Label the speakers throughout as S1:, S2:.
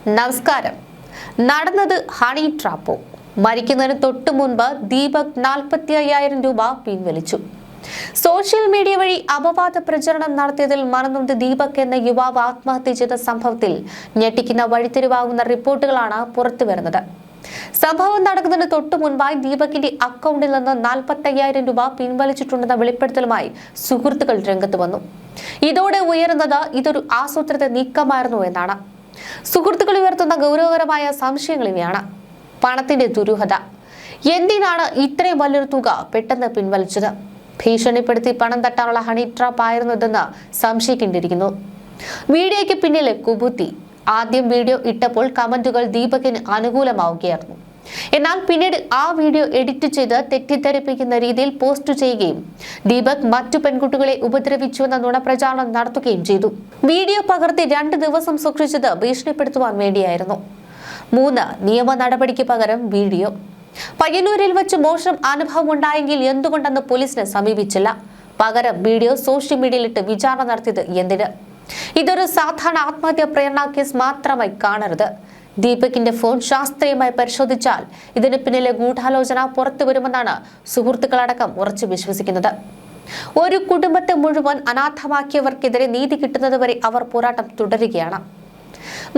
S1: നമസ്കാരം. നടന്നത് ഹണി ട്രാപ്പോ. മരിക്കുന്നതിന് തൊട്ടു മുൻപ് ദീപക് 45,000 രൂപ പിൻവലിച്ചു. സോഷ്യൽ മീഡിയ വഴി അപവാദ പ്രചരണം നടത്തിയതിൽ മനംനൊന്ത് ദീപക് എന്ന യുവാവ് ആത്മഹത്യ ചെയ്ത സംഭവത്തിൽ ഞെട്ടിക്കുന്ന വഴിത്തിരിവാകുന്ന റിപ്പോർട്ടുകളാണ് പുറത്തുവരുന്നത്. സംഭവം നടക്കുന്നതിന് തൊട്ടു മുൻപായി ദീപകിന്റെ അക്കൗണ്ടിൽ നിന്ന് 45,000 രൂപ പിൻവലിച്ചിട്ടുണ്ടെന്ന വെളിപ്പെടുത്തലുമായി സുഹൃത്തുക്കൾ രംഗത്ത് വന്നു. ഇതോടെ ഉയരുന്നത് ഇതൊരു ആസൂത്രിത നീക്കമായിരുന്നു എന്നാണ്. സുഹൃത്തുക്കൾ ഉയർത്തുന്ന ഗൗരവകരമായ സംശയങ്ങൾ ഇവയാണ്. പണത്തിന്റെ ദുരൂഹത. എന്തിനാണ് ഇത്രയും വലിയൊരു തുക പെട്ടെന്ന് പിൻവലിച്ചത്? ഭീഷണിപ്പെടുത്തി പണം തട്ടാനുള്ള ഹണി ട്രാപ്പ് ആയിരുന്നതെന്ന് സംശയിക്കേണ്ടിയിരിക്കുന്നു. വീഡിയോയ്ക്ക് പിന്നിലെ കുബുദ്ധി. ആദ്യം വീഡിയോ ഇട്ടപ്പോൾ കമന്റുകൾ ദീപകിന് അനുകൂലമാവുകയായിരുന്നു. എന്നാൽ പിന്നീട് ആ വീഡിയോ എഡിറ്റ് ചെയ്ത് തെറ്റിദ്ധരിപ്പിക്കുന്ന രീതിയിൽ പോസ്റ്റ് ചെയ്യുകയും ദീപക് മറ്റു പെൺകുട്ടികളെ ഉപദ്രവിച്ചുവെന്ന നുണപ്രചാരണം നടത്തുകയും ചെയ്തു. വീഡിയോ പകർത്തി 2 ദിവസം സൂക്ഷിച്ചത് ഭീഷണിപ്പെടുത്തുവാൻ വേണ്ടിയായിരുന്നു. 3. നിയമ നടപടിക്ക് പകരം വീഡിയോ. പയ്യന്നൂരിൽ വെച്ച് മോശം അനുഭവം ഉണ്ടായെങ്കിൽ എന്തുകൊണ്ടെന്ന് പോലീസിനെ സമീപിച്ചില്ല. പകരം വീഡിയോ സോഷ്യൽ മീഡിയയിലിട്ട് വിചാരണ നടത്തിയത് എന്തിന്? ഇതൊരു സാധാരണ ആത്മഹത്യാ പ്രേരണ കേസ് മാത്രമായി കാണരുത്. ദീപകിന്റെ ഫോൺ ശാസ്ത്രീയമായി പരിശോധിച്ചാൽ ഇതിന് പിന്നിലെ ഗൂഢാലോചന പുറത്തു വരുമെന്നാണ് സുഹൃത്തുക്കളടക്കം ഉറച്ചു വിശ്വസിക്കുന്നത്. ഒരു കുടുംബത്തെ മുഴുവൻ അനാഥമാക്കിയവർക്കെതിരെ നീതി കിട്ടുന്നതുവരെ അവർ പോരാട്ടം തുടരുകയാണ്.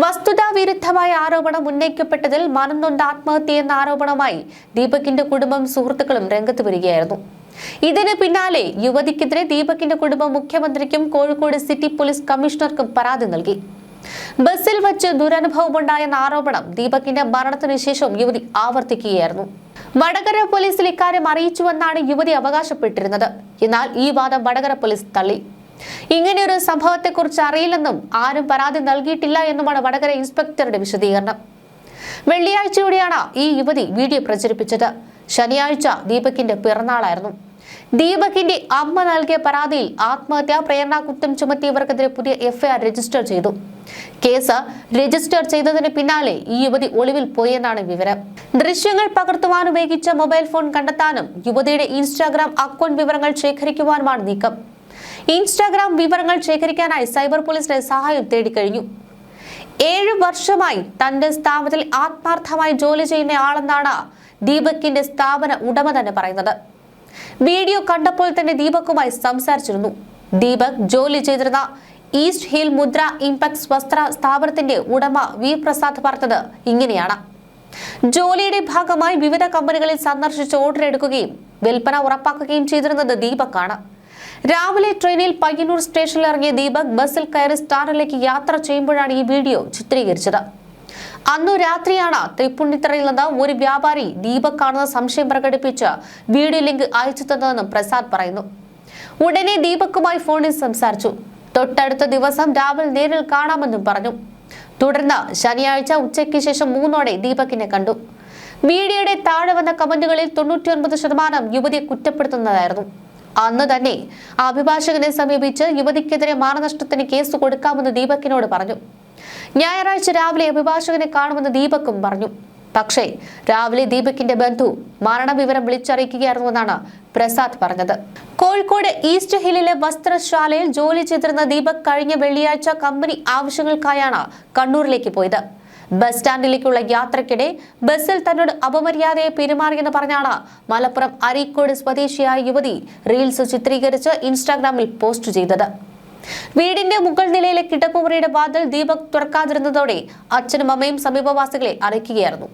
S1: വസ്തുതാവിരുദ്ധമായ ആരോപണം ഉന്നയിക്കപ്പെട്ടതിൽ മനംനൊന്ത് ആത്മഹത്യ എന്ന ആരോപണമായി ദീപകിന്റെ കുടുംബം സുഹൃത്തുക്കളും രംഗത്ത് വരികയായിരുന്നു. ഇതിന് പിന്നാലെ യുവതിക്കെതിരെ ദീപകിന്റെ കുടുംബം മുഖ്യമന്ത്രിക്കും കോഴിക്കോട് സിറ്റി പോലീസ് കമ്മീഷണർക്കും പരാതി നൽകി. ബസ്സിൽ വെച്ച് ദുരനുഭവമുണ്ടായെന്ന ആരോപണം ദീപകിന്റെ മരണത്തിന് ശേഷം യുവതി ആവർത്തിക്കുകയായിരുന്നു. വടകര പോലീസിൽ ഇക്കാര്യം അറിയിച്ചുവെന്നാണ് യുവതി അവകാശപ്പെട്ടിരുന്നത്. എന്നാൽ ഈ വാദം വടകര പോലീസ് തള്ളി. ഇങ്ങനെയൊരു സംഭവത്തെക്കുറിച്ച് അറിയില്ലെന്നും ആരും പരാതി നൽകിയിട്ടില്ല എന്നുമാണ് വടകര ഇൻസ്പെക്ടറുടെ വിശദീകരണം. വെള്ളിയാഴ്ചയോടെയാണ് ഈ യുവതി വീഡിയോ പ്രചരിപ്പിച്ചത്. ശനിയാഴ്ച ദീപകിന്റെ പിറന്നാളായിരുന്നു. ദീപകിന്റെ അമ്മ നൽകിയ പരാതിയിൽ ആത്മഹത്യാ പ്രേരണാ കുറ്റം ചുമത്തിയവർക്കെതിരെ പുതിയ FIR രജിസ്റ്റർ ചെയ്തു. കേസ് രജിസ്റ്റർ ചെയ്തതിന് പിന്നാലെ ഈ യുവതി ഒളിവിൽ പോയെന്നാണ് വിവരം. ദൃശ്യങ്ങൾ പകർത്തുവാൻ ഉപയോഗിച്ച മൊബൈൽ ഫോൺ കണ്ടെത്താനും യുവതിയുടെ ഇൻസ്റ്റാഗ്രാം അക്കൗണ്ട് വിവരങ്ങൾ ശേഖരിക്കുവാനുമാണ് നീക്കം. ഇൻസ്റ്റാഗ്രാം വിവരങ്ങൾ ശേഖരിക്കാനായി സൈബർ പോലീസിന്റെ സഹായം തേടിക്കഴിഞ്ഞു. 7 വർഷമായി തന്റെ സ്ഥാപനത്തിൽ ആത്മാർത്ഥമായി ജോലി ചെയ്യുന്ന ആളെന്നാണ് ദീപകിന്റെ സ്ഥാപന ഉടമ തന്നെ പറയുന്നത്. വീഡിയോ കണ്ടപ്പോൾ തന്നെ ദീപകുമായി സംസാരിച്ചിരുന്നു. ദീപക് ജോലി ചെയ്തിരുന്ന ഈസ്റ്റ് ഹിൽ മുദ്ര ഇംപാക്സ് വസ്ത്ര സ്ഥാപനത്തിന്റെ ഉടമ V പ്രസാദ് പറഞ്ഞത് ഇങ്ങനെയാണ്. ജോലിയുടെ ഭാഗമായി വിവിധ കമ്പനികളിൽ സന്ദർശിച്ച് ഓർഡർ എടുക്കുകയും വിൽപ്പന ഉറപ്പാക്കുകയും ചെയ്തിരുന്നത് ദീപക്കാണ്. രാവിലെ ട്രെയിനിൽ പയ്യന്നൂർ സ്റ്റേഷനിൽ ഇറങ്ങിയ ദീപക് ബസ്സിൽ കയറി സ്റ്റാറിലേക്ക് യാത്ര ചെയ്യുമ്പോഴാണ് ഈ വീഡിയോ ചിത്രീകരിച്ചത്. അന്നു രാത്രിയാണ് തൃപ്പൂണിത്തുറയിൽ നിന്ന് ഒരു വ്യാപാരി ദീപക് കാണുന്ന സംശയം പ്രകടിപ്പിച്ച് വീഡിയോ ലിങ്ക് അയച്ചു തന്നതെന്നും പ്രസാദ് പറയുന്നു. ഉടനെ ദീപക്കുമായി ഫോണിൽ സംസാരിച്ചു. തൊട്ടടുത്ത ദിവസം രാവിലെ നേരിൽ കാണാമെന്നും പറഞ്ഞു. തുടർന്ന് ശനിയാഴ്ച ഉച്ചയ്ക്ക് ശേഷം 3 ദീപകിനെ കണ്ടു. വീഡിയോയുടെ താഴെ വന്ന കമന്റുകളിൽ 99% യുവതിയെ കുറ്റപ്പെടുത്തുന്നതായിരുന്നു. അന്ന് തന്നെ അഭിഭാഷകനെ സമീപിച്ച് യുവതിക്കെതിരെ മാനനഷ്ടത്തിന് കേസ് കൊടുക്കാമെന്ന് ദീപകിനോട് പറഞ്ഞു. ഞായറാഴ്ച രാവിലെ അഭിഭാഷകനെ കാണുമെന്ന് ദീപക്കും പറഞ്ഞു. പക്ഷേ രാവിലെ ദീപകിന്റെ ബന്ധു മരണവിവരം വിളിച്ചറിയിക്കുകയായിരുന്നുവെന്നാണ് പ്രസാദ് പറഞ്ഞത്. കോഴിക്കോട് ഈസ്റ്റ് ഹില്ലിലെ വസ്ത്രശാലയിൽ ജോലി ചെയ്തിരുന്ന ദീപക് കഴിഞ്ഞ വെള്ളിയാഴ്ച കമ്പനി ആവശ്യങ്ങൾക്കായാണ് കണ്ണൂരിലേക്ക് പോയത്. ബസ് സ്റ്റാൻഡിലേക്കുള്ള യാത്രക്കിടെ ബസ്സിൽ തന്നോട് അപമര്യാദയെ പെരുമാറിയെന്ന് പറഞ്ഞാണ് മലപ്പുറം അരീക്കോട് സ്വദേശിയായ യുവതി റീൽസ് ചിത്രീകരിച്ച് ഇൻസ്റ്റാഗ്രാമിൽ പോസ്റ്റ് ചെയ്തത്. വീടിന്റെ മുകൾ നിലയിലെ കിടപ്പുമുറിയുടെ വാതിൽ ദീപക് തുറക്കാതിരുന്നതോടെ അച്ഛനും അമ്മയും സമീപവാസികളെ അറിയിക്കുകയായിരുന്നു.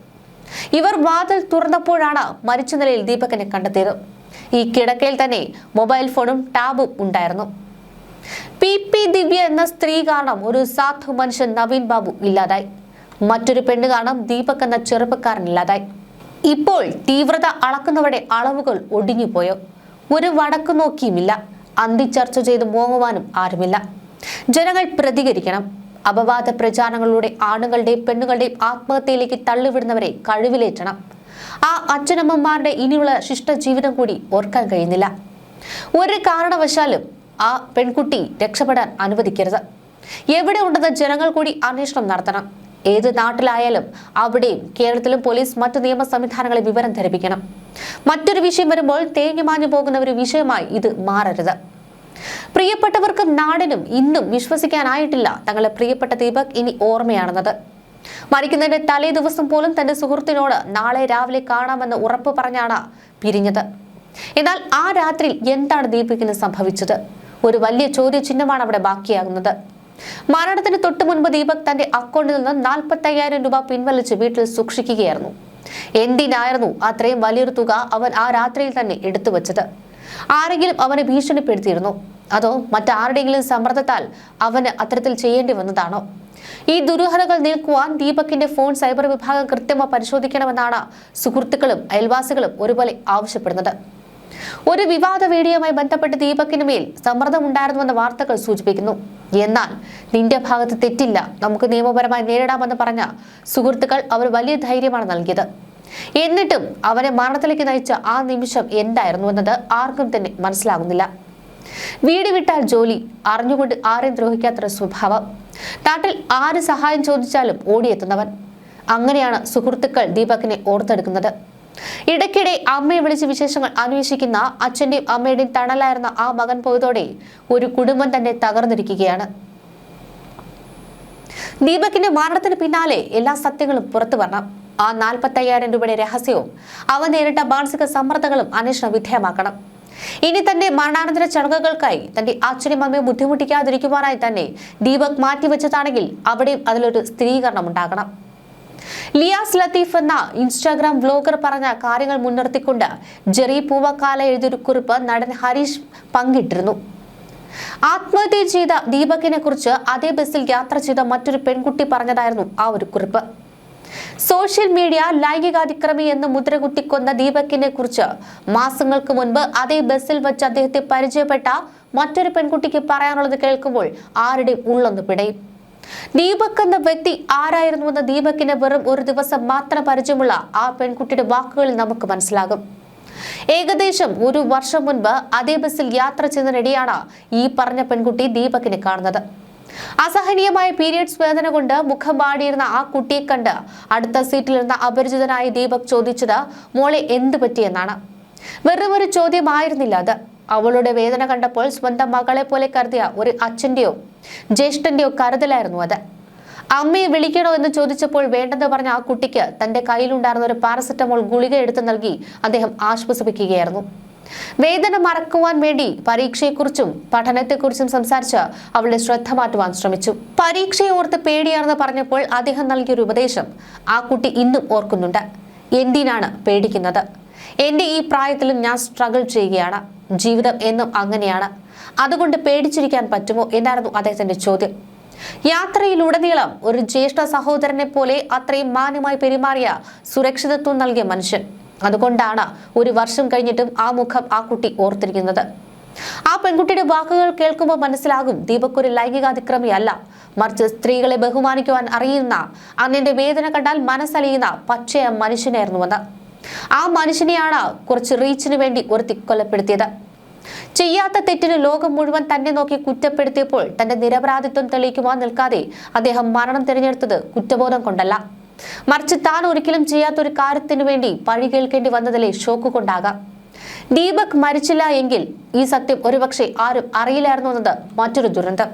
S1: ഇവർ വാതിൽ തുറന്നപ്പോഴാണ് മരിച്ച നിലയിൽ ദീപകിനെ കണ്ടെത്തിയത്. ഈ കിടക്കയിൽ തന്നെ മൊബൈൽ ഫോണും ടാബും ഉണ്ടായിരുന്നു. PP ദിവ്യ എന്ന സ്ത്രീ കാരണം ഒരു സാധു മനുഷ്യൻ നവീൻ ബാബു ഇല്ലാതായി. മറ്റൊരു പെണ്ണ് കാരണം ദീപക് എന്ന ചെറുപ്പക്കാരൻ ഇല്ലാതായി. ഇപ്പോൾ തീവ്രത അളക്കുന്നവരുടെ അളവുകൾ ഒടിഞ്ഞുപോയോ? ഒരു വടക്കു നോക്കിയുമില്ല. അന്തിച്ചർച്ച ചെയ്ത് മോങ്ങുവാനും ആരുമില്ല. ജനങ്ങൾ പ്രതികരിക്കണം. അപവാദ പ്രചാരണങ്ങളിലൂടെ ആണുങ്ങളുടെയും പെണ്ണുങ്ങളുടെയും ആത്മഹത്യയിലേക്ക് തള്ളിവിടുന്നവരെ കഴിവിലേറ്റണം. ആ അച്ഛനമ്മമാരുടെ ഇനിയുള്ള ശിഷ്ടജീവിതം കൂടി ഓർക്കാൻ കഴിയുന്നില്ല. ഒരു കാരണവശാലും ആ പെൺകുട്ടി രക്ഷപ്പെടാൻ അനുവദിക്കരുത്. എവിടെ ഉണ്ടെന്ന് ജനങ്ങൾ കൂടി അന്വേഷണം നടത്തണം. ഏത് നാട്ടിലായാലും അവിടെയും കേരളത്തിലും പോലീസ് മറ്റു നിയമ സംവിധാനങ്ങളെ വിവരം ധരിപ്പിക്കണം. മറ്റൊരു വിഷയം വരുമ്പോൾ തേഞ്ഞുമാഞ്ഞു പോകുന്ന ഒരു വിഷയമായി ഇത് മാറരുത്. പ്രിയപ്പെട്ടവർക്കും നാടിനും ഇന്നും വിശ്വസിക്കാനായിട്ടില്ല തങ്ങളുടെ പ്രിയപ്പെട്ട ദീപക് ഇനി ഓർമ്മയാണെന്നത്. മരിക്കുന്നതിന്റെ തലേ ദിവസം പോലും തന്റെ സുഹൃത്തിനോട് നാളെ രാവിലെ കാണാമെന്ന് ഉറപ്പ് പറഞ്ഞാണ് പിരിഞ്ഞത്. എന്നാൽ ആ രാത്രിയിൽ എന്താണ് ദീപകിന് സംഭവിച്ചത്? ഒരു വലിയ ചോദ്യചിഹ്നമാണ് അവിടെ ബാക്കിയാകുന്നത്. മരണത്തിന് തൊട്ടു മുൻപ് ദീപക് തന്റെ അക്കൗണ്ടിൽ നിന്ന് 45,000 രൂപ പിൻവലിച്ച് വീട്ടിൽ സൂക്ഷിക്കുകയായിരുന്നു. എന്തിനായിരുന്നു അത്രയും വലിയൊരു തുക അവൻ ആ രാത്രിയിൽ തന്നെ എടുത്തു വെച്ചത്? ആരെങ്കിലും അവനെ ഭീഷണിപ്പെടുത്തിയിരുന്നോ? അതോ മറ്റാരുടെയെങ്കിലും സമ്മർദ്ദത്താൽ അവന് അത്തരത്തിൽ ചെയ്യേണ്ടി വന്നതാണോ? ഈ ദുരൂഹതകൾ നീക്കുവാൻ ദീപകിന്റെ ഫോൺ സൈബർ വിഭാഗം കൃത്യമായി പരിശോധിക്കണമെന്നാണ് സുഹൃത്തുക്കളും അയൽവാസികളും ഒരുപോലെ ആവശ്യപ്പെടുന്നത്. ഒരു വിവാദ വീഡിയോയുമായി ബന്ധപ്പെട്ട് ദീപകിന് മേൽ സമ്മർദ്ദമുണ്ടായിരുന്നുവെന്ന വാർത്തകൾ സൂചിപ്പിക്കുന്നു. എന്നാൽ നിന്റെ ഭാഗത്ത് തെറ്റില്ല, നമുക്ക് നിയമപരമായി നേരിടാമെന്ന് പറഞ്ഞ സുഹൃത്തുക്കൾ അവർ വലിയ ധൈര്യമാണ് നൽകിയത്. എന്നിട്ടും അവനെ മരണത്തിലേക്ക് നയിച്ച ആ നിമിഷം എന്തായിരുന്നു എന്നത് ആർക്കും തന്നെ മനസ്സിലാകുന്നില്ല. വീട് വിട്ടാൽ ജോലി, അറിഞ്ഞുകൊണ്ട് ആരെയും ദ്രോഹിക്കാത്തൊരു സ്വഭാവം, നാട്ടിൽ ആര് സഹായം ചോദിച്ചാലും ഓടിയെത്തുന്നവൻ. അങ്ങനെയാണ് സുഹൃത്തുക്കൾ ദീപകിനെ ഓർത്തെടുക്കുന്നത്. ഇടയ്ക്കിടെ അമ്മയെ വിളിച്ച് വിശേഷങ്ങൾ അന്വേഷിക്കുന്ന അച്ഛന്റെയും അമ്മയുടെയും തണലായിരുന്ന ആ മകൻ പോയതോടെ ഒരു കുടുംബം തന്നെ തകർന്നിരിക്കുകയാണ്. ദീപകിന്റെ മരണത്തിന് പിന്നാലെ എല്ലാ സത്യങ്ങളും പുറത്തു വരണം. ആ 45,000 രൂപയുടെ രഹസ്യവും അവൻ നേരിട്ട മാനസിക സമ്മർദ്ദങ്ങളും അന്വേഷണ വിധേയമാക്കണം. ഇനി തന്റെ മരണാനന്തര ചടങ്ങുകൾക്കായി തന്റെ അച്ഛനും അമ്മയും ബുദ്ധിമുട്ടിക്കാതിരിക്കുവാനായി തന്നെ ദീപക് മാറ്റിവെച്ചതാണെങ്കിൽ അവിടെയും അതിലൊരു സ്ഥിരീകരണം ഉണ്ടാകണം. ലിയാസ് ലത്തീഫ് എന്ന ഇൻസ്റ്റാഗ്രാം വ്ലോഗർ പറഞ്ഞ കാര്യങ്ങൾ മുൻനിർത്തിക്കൊണ്ട് ജെറി പൂവക്കാല എഴുതിയൊരു കുറിപ്പ് നടൻ ഹരീഷ് പങ്കിട്ടിരുന്നു. ആത്മഹത്യ ചെയ്ത ദീപകിനെ കുറിച്ച് അതേ ബസ്സിൽ യാത്ര ചെയ്ത മറ്റൊരു പെൺകുട്ടി പറഞ്ഞതായിരുന്നു ആ ഒരു കുറിപ്പ്. സോഷ്യൽ മീഡിയ ലൈംഗികാതിക്രമി എന്ന് മുദ്രകുത്തിക്കൊന്ന ദീപകിനെ കുറിച്ച് മാസങ്ങൾക്ക് മുൻപ് അതേ ബസ്സിൽ വെച്ച് അദ്ദേഹത്തെ പരിചയപ്പെട്ട മറ്റൊരു പെൺകുട്ടിക്ക് പറയാനുള്ളത് കേൾക്കുമ്പോൾ ആരുടെയും ഉള്ളൊന്ന് പിടയും. ദീപക് എന്ന വ്യക്തി ആരായിരുന്നുവെന്ന് ദീപകിന് വെറും ഒരു ദിവസം മാത്രം പരിചയമുള്ള ആ പെൺകുട്ടിയുടെ വാക്കുകളിൽ നമുക്ക് മനസ്സിലാകും. ഏകദേശം ഒരു വർഷം മുൻപ് അതേ ബസ്സിൽ യാത്ര ചെയ്യുന്നതിനിടെയാണ് ഈ പറഞ്ഞ പെൺകുട്ടി ദീപകിനെ കാണുന്നത്. അസഹനീയമായ പീരിയഡ്സ് വേദന കൊണ്ട് മുഖം വാടിയിരുന്ന ആ കുട്ടിയെ കണ്ട് അടുത്ത സീറ്റിലിരുന്ന അപരിചിതനായ ദീപക് ചോദിച്ചത് മോളെ എന്ത് പറ്റിയെന്നാണ്. വെറും ഒരു ചോദ്യമായിരുന്നില്ല അത്. അവളുടെ വേദന കണ്ടപ്പോൾ സ്വന്തം മകളെ പോലെ കരുതിയ ഒരു അച്ഛന്റെയോ ജ്യേഷ്ഠന്റെയോ കരുതലായിരുന്നു അത്. അമ്മയെ വിളിക്കണോ എന്ന് ചോദിച്ചപ്പോൾ വേണ്ടെന്ന് പറഞ്ഞ ആ കുട്ടിക്ക് തന്റെ കയ്യിലുണ്ടായിരുന്ന ഒരു പാരസെറ്റമോൾ ഗുളിക എടുത്തു നൽകി അദ്ദേഹം ആശ്വസിപ്പിക്കുകയായിരുന്നു. വേദന മറക്കുവാൻ വേണ്ടി പരീക്ഷയെക്കുറിച്ചും പഠനത്തെക്കുറിച്ചും സംസാരിച്ച് അവളുടെ ശ്രദ്ധ മാറ്റുവാൻ ശ്രമിച്ചു. പരീക്ഷയെ ഓർത്ത് പേടിയാണെന്ന് പറഞ്ഞപ്പോൾ അദ്ദേഹം നൽകിയൊരു ഉപദേശം ആ കുട്ടി ഇന്നും ഓർക്കുന്നുണ്ട്. എന്തിനാണ് പേടിക്കുന്നത്? എന്റെ ഈ പ്രായത്തിലും ഞാൻ സ്ട്രഗിൾ ചെയ്യുകയാണ്. ജീവിതം എന്നും അങ്ങനെയാണ്. അതുകൊണ്ട് പേടിച്ചിരിക്കാൻ പറ്റുമോ എന്നായിരുന്നു അദ്ദേഹത്തിന്റെ ചോദ്യം. യാത്രയിലുടനീളം ഒരു ജ്യേഷ്ഠ സഹോദരനെ പോലെ അത്രയും മാന്യമായി പെരുമാറിയ സുരക്ഷിതത്വം നൽകിയ മനുഷ്യൻ. അതുകൊണ്ടാണ് ഒരു വർഷം കഴിഞ്ഞിട്ടും ആ മുഖം ആ കുട്ടി ഓർത്തിരിക്കുന്നത്. ആ പെൺകുട്ടിയുടെ വാക്കുകൾ കേൾക്കുമ്പോൾ മനസ്സിലാകും ദീപക് ഒരു ലൈംഗികാതിക്രമിയല്ല, മറിച്ച് സ്ത്രീകളെ ബഹുമാനിക്കുവാൻ അറിയുന്ന, അന്യന്റെ വേദന കണ്ടാൽ മനസ്സലിയുന്ന പച്ചയ മനുഷ്യനായിരുന്നുവെന്ന്. ആ മനുഷ്യനെയാണ് കുറച്ച് റീച്ചിന് വേണ്ടി ഒരുത്തി കൊലപ്പെടുത്തിയത്. ചെയ്യാത്ത തെറ്റിന് ലോകം മുഴുവൻ തന്നെ നോക്കി കുറ്റപ്പെടുത്തിയപ്പോൾ തന്റെ നിരപരാധിത്വം തെളിയിക്കുവാൻ നിൽക്കാതെ അദ്ദേഹം മരണം തിരഞ്ഞെടുത്തത് കുറ്റബോധം കൊണ്ടല്ല, മറിച്ച് താൻ ഒരിക്കലും ചെയ്യാത്തൊരു കാര്യത്തിനു വേണ്ടി പഴി കേൾക്കേണ്ടി വന്നതിലെ ഷോക്ക് കൊണ്ടാകാം. ദീപക് മരിച്ചില്ല എങ്കിൽ ഈ സത്യം ഒരുപക്ഷെ ആരും അറിയില്ലായിരുന്നു എന്നത് മറ്റൊരു ദുരന്തം.